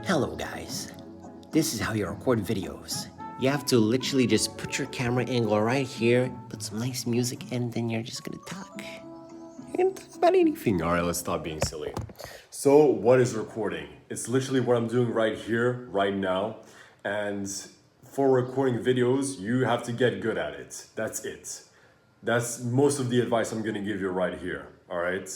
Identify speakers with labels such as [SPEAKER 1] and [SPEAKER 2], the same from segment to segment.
[SPEAKER 1] Hello guys, this is how you record videos. You have to literally just put your camera angle right here, put some nice music, and then you're just gonna talk. You're gonna talk about anything.
[SPEAKER 2] All right, let's stop being silly. So, what is recording? It's literally what I'm doing right here, right now. And for recording videos, you have to get good at it. That's it. That's most of the advice I'm gonna give you right here. All right.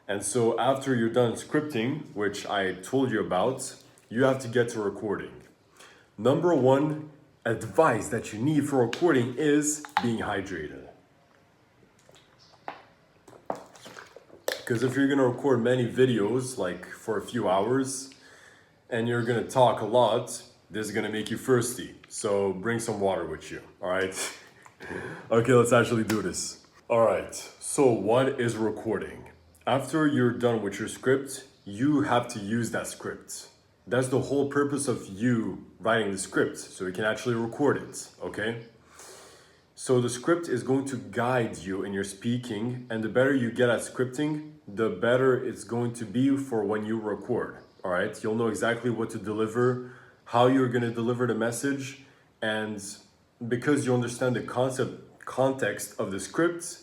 [SPEAKER 2] And so, after you're done scripting, which I told you about, you have to get to recording. Number one advice that you need for recording is being hydrated. Because if you're gonna record many videos, like for a few hours, and you're gonna talk a lot, this is gonna make you thirsty. So bring some water with you, all right? Okay, let's actually do this. All right, so what is recording? After you're done with your script, you have to use that script. That's the whole purpose of you writing the script, so you can actually record it, okay? So the script is going to guide you in your speaking, and the better you get at scripting, the better it's going to be for when you record. All right, you'll know exactly what to deliver, how you're going to deliver the message, and because you understand the context of the script,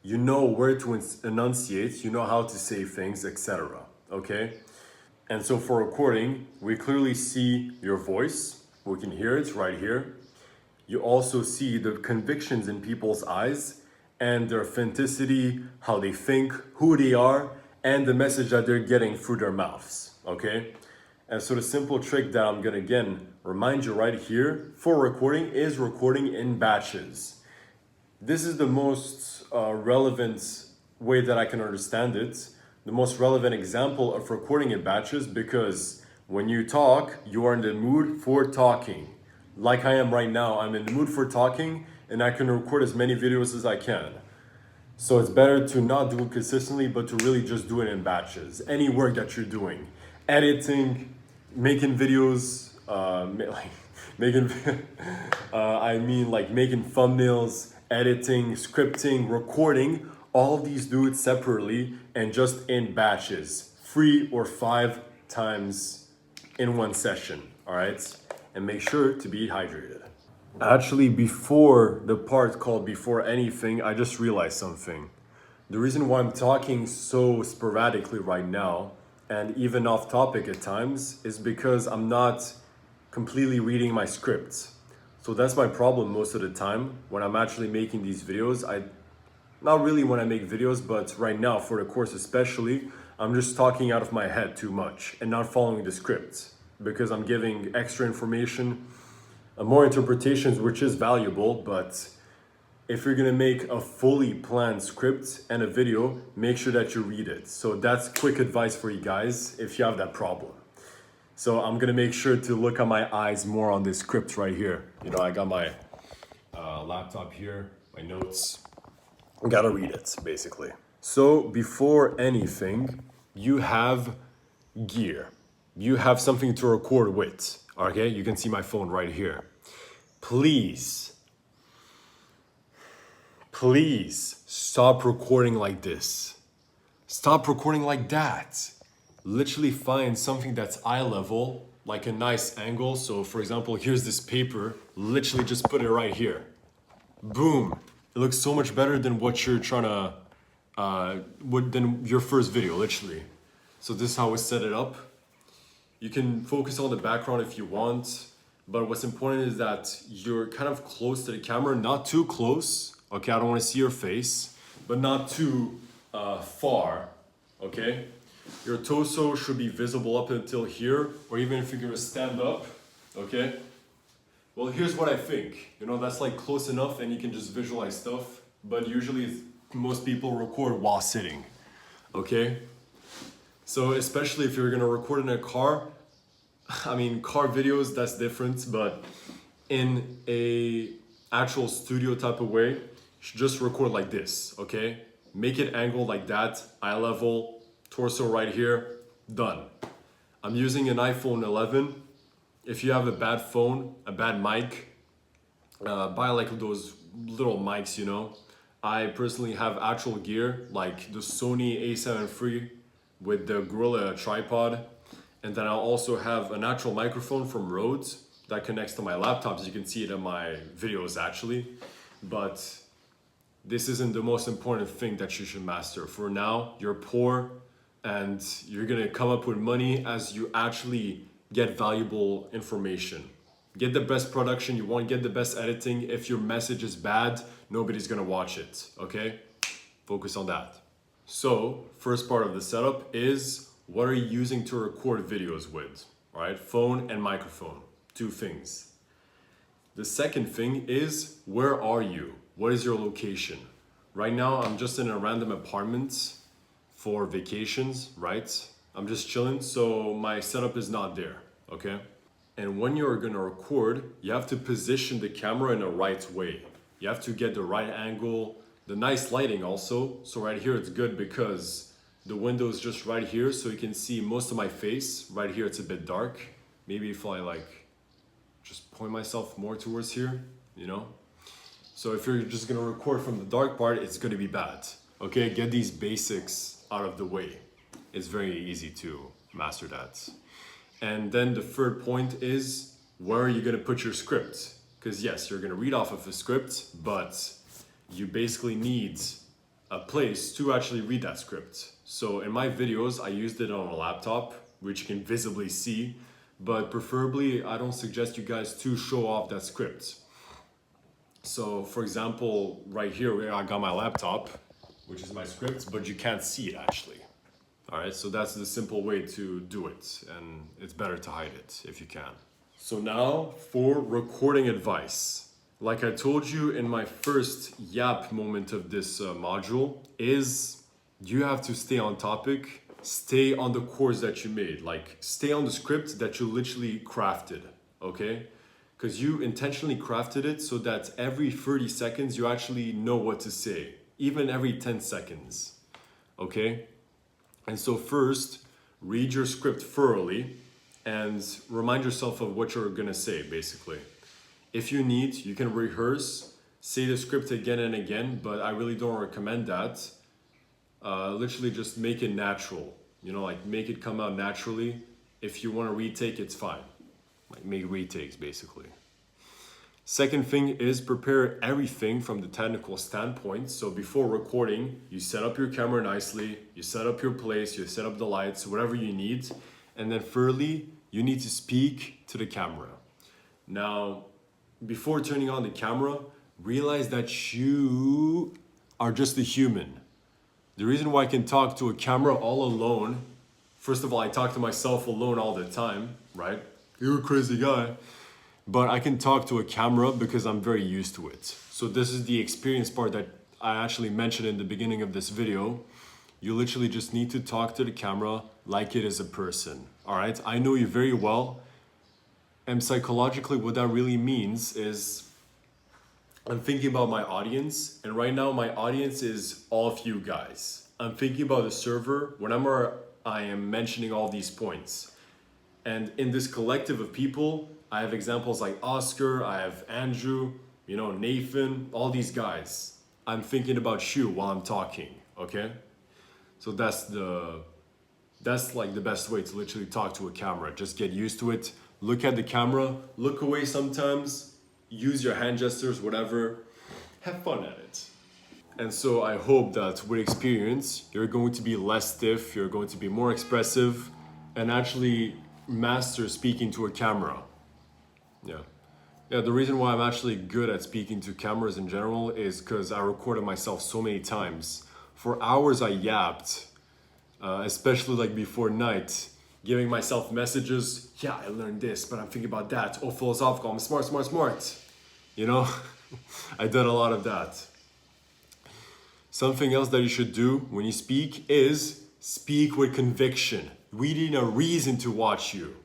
[SPEAKER 2] you know where to enunciate, you know how to say things, etc. Okay? And so for recording, we clearly see your voice. We can hear it right here. You also see the convictions in people's eyes and their authenticity, how they think, who they are, and the message that they're getting through their mouths, okay? And so the simple trick that I'm gonna again remind you right here for recording is recording in batches. This is the most relevant way that I can understand it, the most relevant example of recording in batches, because when you talk, you are in the mood for talking. Like I am right now, I'm in the mood for talking and I can record as many videos as I can. So it's better to not do it consistently, but to really just do it in batches. Any work that you're doing, editing, making videos, like making, making thumbnails, editing, scripting, recording, all of these do it separately and just in batches, 3 or 5 times in one session, all right? And make sure to be hydrated. Actually, before the part called before anything, I just realized something. The reason why I'm talking so sporadically right now, and even off topic at times, is because I'm not completely reading my script. So that's my problem most of the time when I'm actually making these videos. Not really when I make videos, but right now for the course especially, I'm just talking out of my head too much and not following the script because I'm giving extra information, more interpretations, which is valuable, but if you're gonna make a fully planned script and a video, make sure that you read it. So that's quick advice for you guys if you have that problem. So I'm gonna make sure to look at my eyes more on this script right here. You know, I got my laptop here, my notes. I gotta read it, basically. So before anything, you have gear. You have something to record with, okay? You can see my phone right here. Please stop recording like this. Stop recording like that. Literally find something that's eye level, like a nice angle. So for example, here's this paper, literally just put it right here. Boom. It looks so much better than what you're trying to, than your first video, literally. So this is how we set it up. You can focus on the background if you want, but what's important is that you're kind of close to the camera, not too close, okay? I don't want to see your face, but not too far, okay? Your torso should be visible up until here, or even if you're gonna stand up, okay? Well, here's what I think. You know, that's like close enough and you can just visualize stuff, but usually most people record while sitting, okay? So especially if you're gonna record in a car, I mean, car videos, that's different, but in a actual studio type of way, you should just record like this, okay? Make it angled like that, eye level, torso right here, done. I'm using an iPhone 11. If you have a bad phone, a bad mic, buy like those little mics, you know? I personally have actual gear, like the Sony A7 III with the Gorilla tripod, And then I'll also have a natural microphone from Rode that connects to my laptop. As you can see it in my videos actually. But this isn't the most important thing that you should master. For now, you're poor and you're gonna come up with money as you actually get valuable information. Get the best production you want, get the best editing. If your message is bad, nobody's gonna watch it, okay? Focus on that. So, first part of the setup is, what are you using to record videos with? All right, phone and microphone, 2 things. The second thing is, where are you? What is your location? Right now, I'm just in a random apartment for vacations, right? I'm just chilling, so my setup is not there, okay? And when you're gonna record, you have to position the camera in the right way. You have to get the right angle, the nice lighting also. So right here, it's good because the window is just right here, so you can see most of my face. Right here, it's a bit dark. Maybe if I like, just point myself more towards here, you know? So if you're just gonna record from the dark part, it's gonna be bad. Okay, get these basics out of the way. It's very easy to master that. And then the third point is, where are you gonna put your script? Because yes, you're gonna read off of a script, but you basically need a place to actually read that script. So in my videos, I used it on a laptop, which you can visibly see, but preferably I don't suggest you guys to show off that script. So for example, right here where I got my laptop, which is my script, but you can't see it actually. All right, so that's the simple way to do it, and it's better to hide it if you can. So now for recording advice. Like I told you in my first yap moment of this module, is you have to stay on topic, stay on the course that you made, like stay on the script that you literally crafted, okay? Because you intentionally crafted it so that every 30 seconds you actually know what to say, even every 10 seconds, okay? And so first, read your script thoroughly and remind yourself of what you're gonna say, basically. If you need, you can rehearse, say the script again and again, but I really don't recommend that. Literally just make it natural, you know, like make it come out naturally. If you wanna retake, it's fine. Like make retakes, basically. Second thing is prepare everything from the technical standpoint. So before recording, you set up your camera nicely, you set up your place, you set up the lights, whatever you need. And then thirdly, you need to speak to the camera. Now, before turning on the camera, realize that you are just a human. The reason why I can talk to a camera all alone, first of all, I talk to myself alone all the time, right? You're a crazy guy. But I can talk to a camera because I'm very used to it. So this is the experience part that I actually mentioned in the beginning of this video. You literally just need to talk to the camera like it is a person, all right? I know you very well. And psychologically, what that really means is I'm thinking about my audience. And right now, my audience is all of you guys. I'm thinking about the server whenever I am mentioning all these points. And in this collective of people, I have examples like Oscar, I have Andrew, you know, Nathan, all these guys. I'm thinking about you while I'm talking, okay? So that's like the best way to literally talk to a camera. Just get used to it. Look at the camera, look away sometimes, use your hand gestures, whatever. Have fun at it. And so I hope that with experience, you're going to be less stiff, you're going to be more expressive, and actually master speaking to a camera. Yeah, the reason why I'm actually good at speaking to cameras in general is because I recorded myself so many times. For hours I yapped, especially like before night, giving myself messages. Yeah, I learned this, but I'm thinking about that. Oh, philosophical, I'm smart. You know, I did a lot of that. Something else that you should do when you speak is speak with conviction. We need a reason to watch you.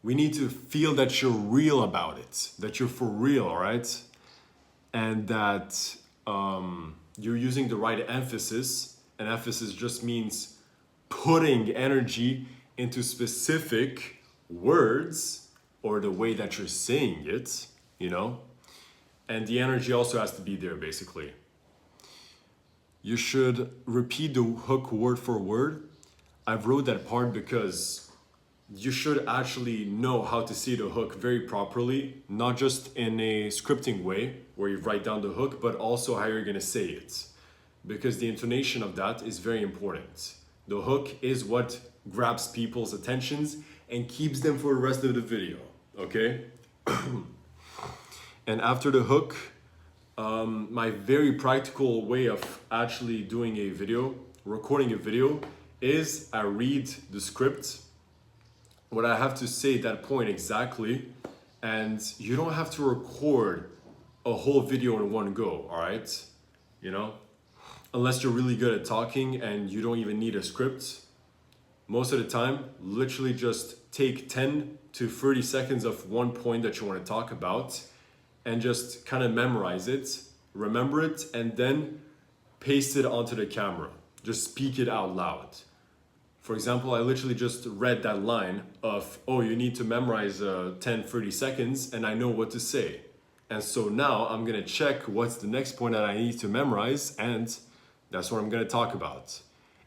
[SPEAKER 2] We need to feel that you're real about it, that you're for real, all right? And that you're using the right emphasis. And emphasis just means putting energy into specific words or the way that you're saying it, you know? And the energy also has to be there, basically. You should repeat the hook word for word. I've wrote that part because you should actually know how to say the hook very properly, not just in a scripting way where you write down the hook, but also how you're going to say it. Because the intonation of that is very important. The hook is what grabs people's attentions and keeps them for the rest of the video, okay? And after the hook, my very practical way of actually doing a video, recording a video, is I read the script, what I have to say at that point exactly, and you don't have to record a whole video in one go, all right? You know, unless you're really good at talking and you don't even need a script. Most of the time, literally just take 10 to 30 seconds of one point that you want to talk about and just kind of memorize it, remember it, and then paste it onto the camera. Just speak it out loud. For example, I literally just read that line of, oh, you need to memorize 10, 30 seconds, and I know what to say. And so now I'm gonna check what's the next point that I need to memorize, and that's what I'm gonna talk about.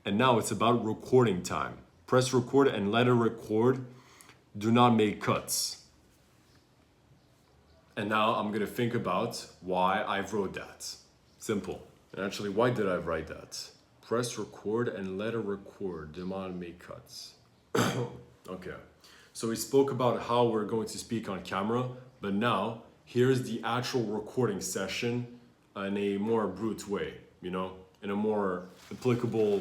[SPEAKER 2] And now it's about recording time. Press record and let it record. Do not make cuts. And now I'm gonna think about why I wrote that. Simple. And actually, why did I write that? Press record and let it record. Do not make cuts. Okay. So we spoke about how we're going to speak on camera, but now here's the actual recording session in a more brute way, you know, in a more applicable,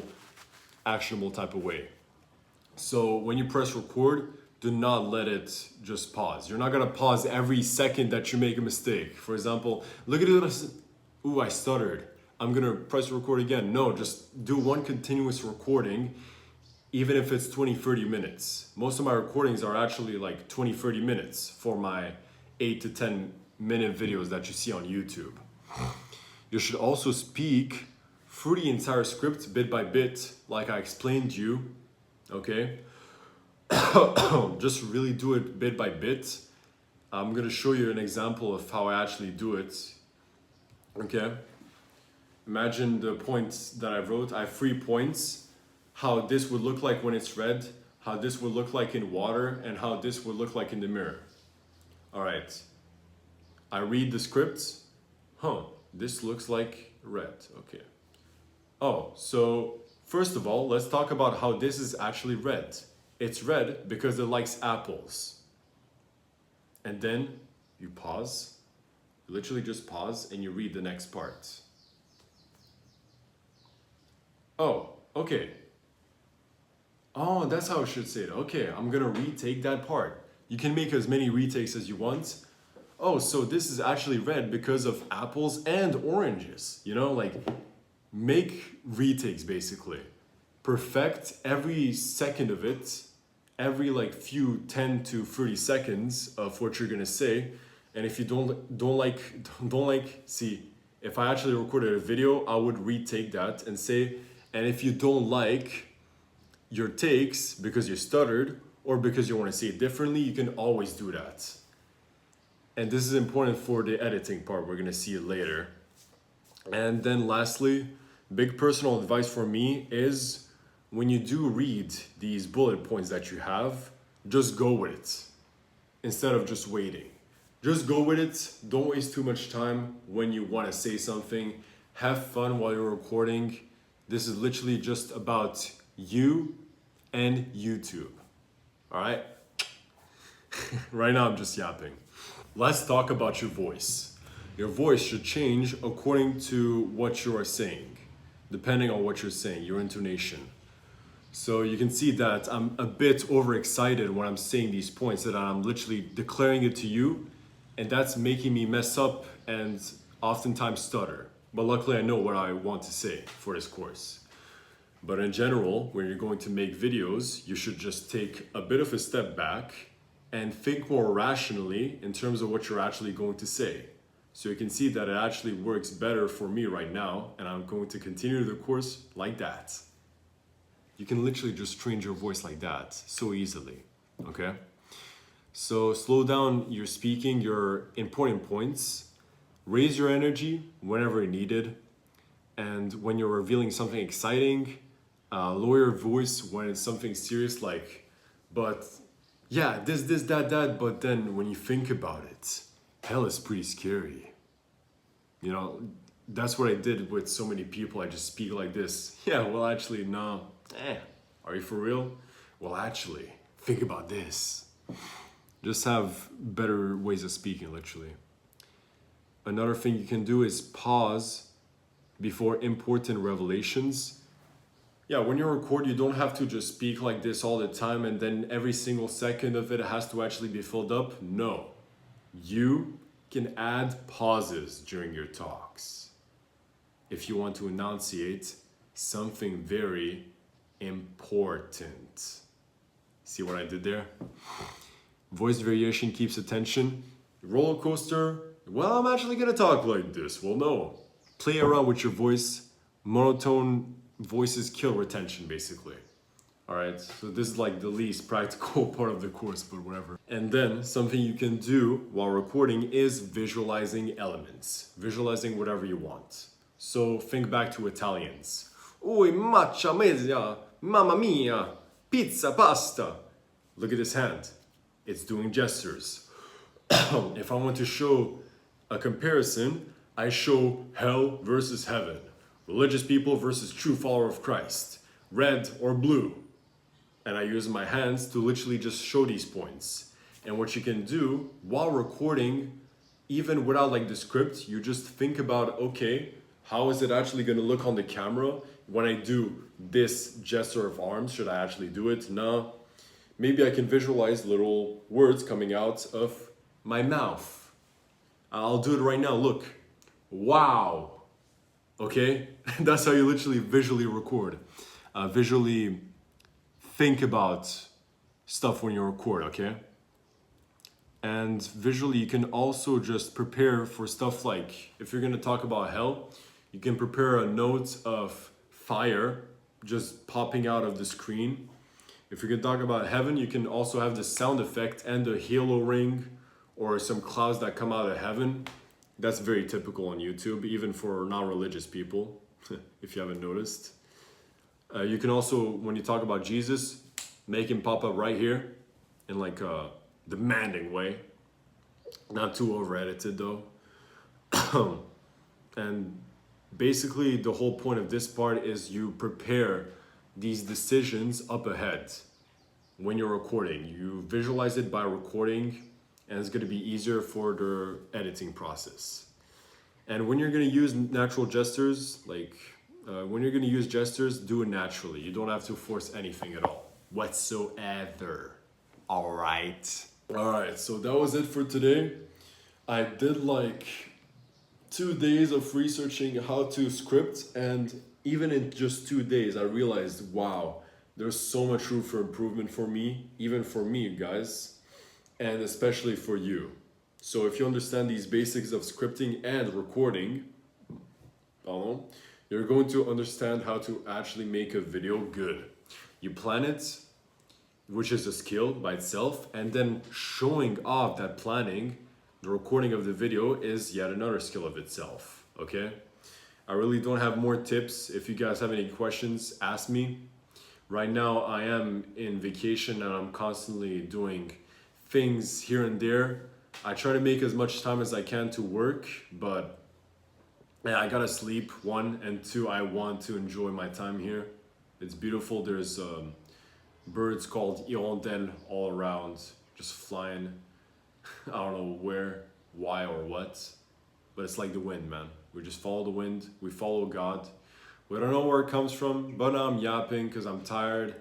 [SPEAKER 2] actionable type of way. So when you press record, do not let it just pause. You're not gonna pause every second that you make a mistake. For example, look at it. Ooh, I stuttered. I'm gonna press record again. No, just do one continuous recording, even if it's 20, 30 minutes. Most of my recordings are actually like 20, 30 minutes for my 8 to 10 minute videos that you see on YouTube. You should also speak through the entire script bit by bit, like I explained to you, okay? Just really do it bit by bit. I'm gonna show you an example of how I actually do it, okay? Imagine the points that I wrote. I have 3 points. How this would look like when it's red, how this would look like in water, and how this would look like in the mirror. All right. I read the script. This looks like red. Okay. Oh, so first of all, let's talk about how this is actually red. It's red because it likes apples. And then you pause. You literally just pause and you read the next part. Oh, okay. Oh, that's how I should say it. Okay, I'm gonna retake that part. You can make as many retakes as you want. Oh, so this is actually red because of apples and oranges. You know, like, make retakes basically. Perfect every second of it, every like few 10 to 30 seconds of what you're gonna say. And if you don't like, see, if I actually recorded a video, I would retake that and say, and if you don't like your takes because you stuttered or because you want to say it differently, you can always do that. And this is important for the editing part. We're going to see it later. And then lastly, big personal advice for me is when you do read these bullet points that you have, just go with it instead of just waiting. Just go with it. Don't waste too much time when you want to say something. Have fun while you're recording. This is literally just about you and YouTube. All right? Right now I'm just yapping. Let's talk about your voice. Your voice should change according to what you are saying, depending on what you're saying, your intonation. So you can see that I'm a bit overexcited when I'm saying these points, that I'm literally declaring it to you, and that's making me mess up and oftentimes stutter. But luckily I know what I want to say for this course. But in general, when you're going to make videos, you should just take a bit of a step back and think more rationally in terms of what you're actually going to say. So you can see that it actually works better for me right now, and I'm going to continue the course like that. You can literally just change your voice like that so easily, okay? So slow down your speaking, your important points. Raise your energy whenever needed. And when you're revealing something exciting, lower your voice when it's something serious like, but yeah, this, that, but then when you think about it, hell is pretty scary. You know, that's what I did with so many people. I just speak like this. Yeah, well, actually, no. Are you for real? Well, actually, think about this. Just have better ways of speaking, literally. Another thing you can do is pause before important revelations. Yeah, when you record, you don't have to just speak like this all the time and then every single second of it has to actually be filled up. No. You can add pauses during your talks if you want to enunciate something very important. See what I did there? Voice variation keeps attention. Roller coaster, well, I'm actually gonna talk like this. Well, no. Play around with your voice. Monotone voices kill retention, basically. Alright, so this is like the least practical part of the course, but whatever. And then something you can do while recording is visualizing elements. Visualizing whatever you want. So think back to Italians. Ui, maccia media, mamma mia, pizza, pasta. Look at his hand. It's doing gestures. If I want to show a comparison, I show hell versus heaven. Religious people versus true follower of Christ. Red or blue. And I use my hands to literally just show these points. And what you can do while recording, even without like the script, you just think about, okay, how is it actually going to look on the camera? When I do this gesture of arms, should I actually do it? No. Maybe I can visualize little words coming out of my mouth. I'll do it right now. Look. Wow. Okay? That's how you literally visually record. Visually think about stuff when you record, okay? And visually, you can also just prepare for stuff like, if you're gonna talk about hell, you can prepare a note of fire just popping out of the screen. If you're gonna talk about heaven, you can also have the sound effect and the halo ring or some clouds that come out of heaven. That's very typical on YouTube, even for non-religious people, if you haven't noticed. You can also, when you talk about Jesus, make him pop up right here in like a demanding way. Not too over-edited though. And basically the whole point of this part is you prepare these decisions up ahead when you're recording. You visualize it by recording and it's going to be easier for the editing process. And when you're going to use natural gestures, like when you're going to use gestures, do it naturally. You don't have to force anything at all whatsoever. All right, so that was it for today. I did like 2 days of researching how to script, and even in just 2 days I realized, wow, there's so much room for improvement for me, even for me, guys, and especially for you. So if you understand these basics of scripting and recording, you're going to understand how to actually make a video good. You plan it, which is a skill by itself, and then showing off that planning, the recording of the video, is yet another skill of itself, okay? I really don't have more tips. If you guys have any questions, ask me. Right now I am in vacation and I'm constantly doing things here and there. I try to make as much time as I can to work, but yeah, I gotta sleep, 1, and 2, I want to enjoy my time here. It's beautiful. There's birds called hirondelles all around, just flying. I don't know where, why, or what, but it's like the wind, man. We just follow the wind, we follow God. We don't know where it comes from, but now I'm yapping because I'm tired,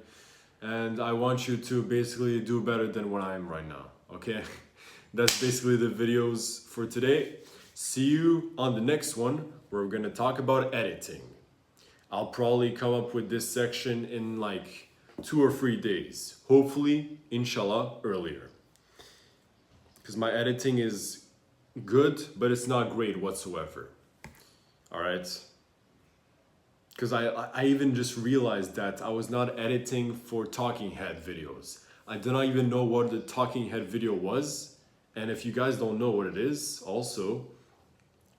[SPEAKER 2] and I want you to basically do better than what I am right now, okay? That's basically the videos for today. See you on the next one, where we're gonna talk about editing. I'll probably come up with this section in like 2 or 3 days. Hopefully, inshallah, earlier. Because my editing is good, but it's not great whatsoever. All right? Because I even just realized that I was not editing for talking head videos. I did not even know what the talking head video was. And if you guys don't know what it is, also,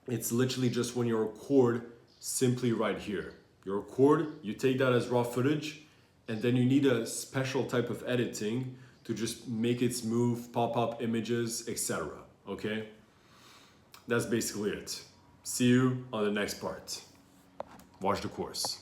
[SPEAKER 2] it's literally just when you record simply right here. You record, you take that as raw footage, and then you need a special type of editing to just make it smooth, pop up images, etc. Okay? That's basically it. See you on the next part. Watch the course.